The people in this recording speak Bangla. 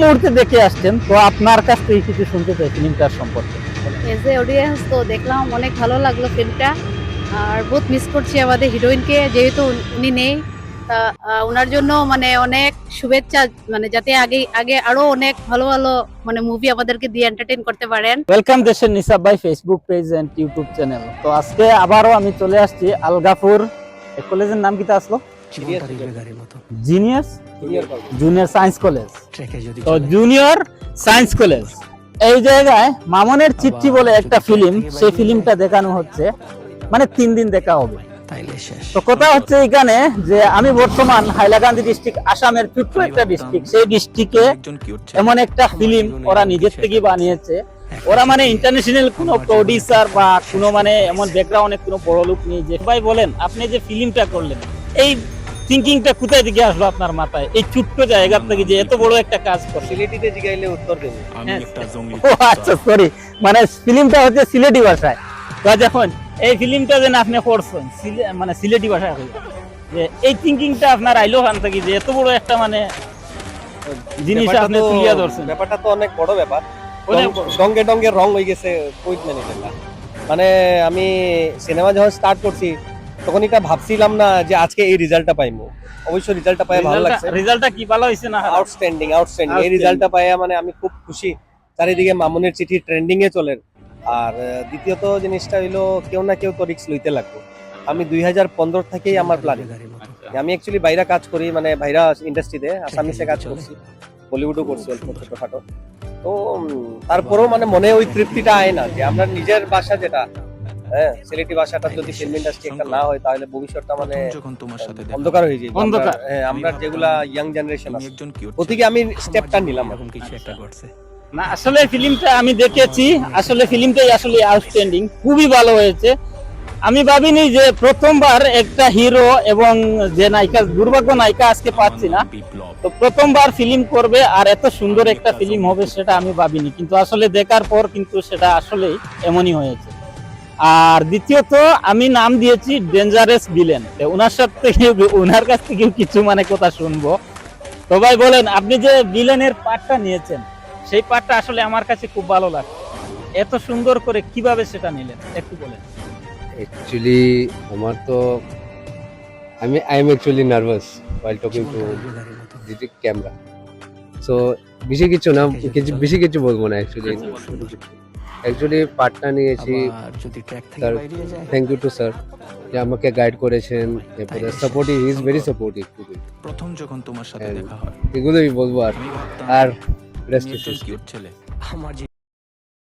মুহূর্তে দেখে আসছেন, তো আপনার কাছ থেকে কিছু শুনতে চাই ফিল্মটার সম্পর্কে। এজ এ অডিয়েন্স তো দেখলাম, অনেক ভালো লাগলো ফিল্মটা। আর বহুত মিস করছি আমাদের হিরোইনকে, যেহেতু উনি নেই। ওনার জন্য মানে অনেক শুভেচ্ছা, মানে যাতে আগে আগে আরো অনেক ভালো ভালো মানে মুভি আমাদেরকে দিয়ে এন্টারটেইন করতে পারেন। ওয়েলকাম দেশের নিসাব ভাই Facebook page and YouTube channel. তো আজকে আবারও আমি চলে আসছি আলগাপুর। এই কলেজের নাম কিটা আসলো? Genius junior science college. তো জুনিয়র সায়েন্স কলেজ, এই জায়গায় মামনের চিঠি বলে একটা ফিল্ম, সেই ফিল্মটা দেখানো হচ্ছে, মানে 3 দিন দেখা হবে। তো কথা হচ্ছে এখানে যে আমি বর্তমান হাইলাকান্দি ডিস্ট্রিক্ট, আসামের ছোট্ট একটা ডিস্ট্রিক্ট, সেই ডিস্ট্রিক্টে এমন একটা ফিল্ম ওরা নিজের থেকে বানিয়েছে। ওরা মানে ইন্টারন্যাশনাল কোনো প্রডিউসার বা কোনো মানে এমন ব্যাকগ্রাউন্ডে কোনো বড় লোক নেই। যে ভাই বলেন, আপনি যে ফিল্মটা করলেন, এই থিঙ্কিংটা কোথায় থেকে আসলো আপনার মাথায়, এই ছোট্ট জায়গা থেকে যে এত বড় একটা কাজ করলেন? সিলেটিতে জিগাইলে উত্তর দেব। ও আচ্ছা, সরি, মানে ফিল্মটা হচ্ছে সিলেটি ভাষায়। তো যখন এই ফিল্মটা যেন আপনি করছেন মানে সিলেটি ভাষায় হইল, যে এই থিঙ্কিংটা আপনার আইলো ওখান থেকে যে এত বড় একটা মানে জিনিস আপনি তুলিয়া ধরছেন? ব্যাপারটা তো অনেক বড় ব্যাপার। অনেক বড়। ডঙ্গে ডঙ্গে রং হয়ে গেছে কইত মানে এটা। মানে আমি সিনেমা যখন স্টার্ট করছি তখন এটা ভাবছিলাম না যে আজকে এই রেজাল্টটা পাইমু। অবশ্যই রেজাল্টটা পাই ভালো লাগছে। রেজাল্টটা কি ভালো হইছে না? আউটস্ট্যান্ডিং এই রেজাল্টটা পাই মানে আমি খুব খুশি। চারিদিকে মামুনের চিঠি ট্রেন্ডিং এ চলে। আর দ্বিতীয়ত জিনিসটা হইলো কেউ না কেউ তো রিস্ক লইতে লাগবে। আমি 2015 থেকেই আমার প্ল্যানিং। আমি অ্যাকচুয়ালি বাইরে কাজ করি, মানে বাইরা ইন্ডাস্ট্রিতে আসামিসে কাজ করছি, বলিউডও করছি অল্প ছোটখাটো। তো তারপরেও মানে মনে ওই তৃপ্তিটা আয় না যে আমরা নিজের ভাষা যেটা, হ্যাঁ, সিলেটি ভাষাটা যদি ফিল্ম ইন্ডাস্ট্রি একটা না হয় তাহলে ভবিষ্যৎটা মানে অন্ধকার হয়ে যাবে। অন্ধকার। হ্যাঁ, আমরা যেগুলা ইয়াং জেনারেশন আছে ওদিকে আমি স্টেপটা নিলাম। না, আসলে ফিল্মটা আমি দেখেছি, আসলে ফিল্মটাই আসলে আউটস্ট্যান্ডিং, খুবই ভালো হয়েছে। আমি ভাবিনি যে প্রথমবার একটা হিরো এবং যে নায়িকা, দুর্ভাগ্য নায়িকা আজকে পাচ্ছি না, তো প্রথমবার ফিল্ম করবে আর এত সুন্দর একটা ফিল্ম হবে সেটা আমি ভাবিনি, কিন্তু আসলে দেখার পর কিন্তু সেটা আসলেই এমনই হয়েছে। আর দ্বিতীয়ত আমি নাম দিয়েছি ডেঞ্জারাস ভিলেন। ওনার সাথে ওনার কাছ থেকে কিছু মানে কথা শুনবো। তো ভাই বলেন, আপনি যে ভিলেনের পার্টটা নিয়েছেন, সেই পার্টটা আসলে আমার কাছে খুব ভালো লাগে। এত সুন্দর করে কিভাবে সেটা নিলেন একটু বলেন। অ্যাকচুয়ালি আমার তো I am actually nervous while talking to the camera. So বেশি কিছু বলবো না অ্যাকচুয়ালি পার্টটা নিয়েছি। থ্যাংক ইউ টু স্যার যে আমাকে গাইড করেছেন, এরপরে supportive, he is very supportive. প্রথম যখন তোমার সাথে দেখা হয় এগুলোই বলবো। আর রেস্ট ছেলে আমার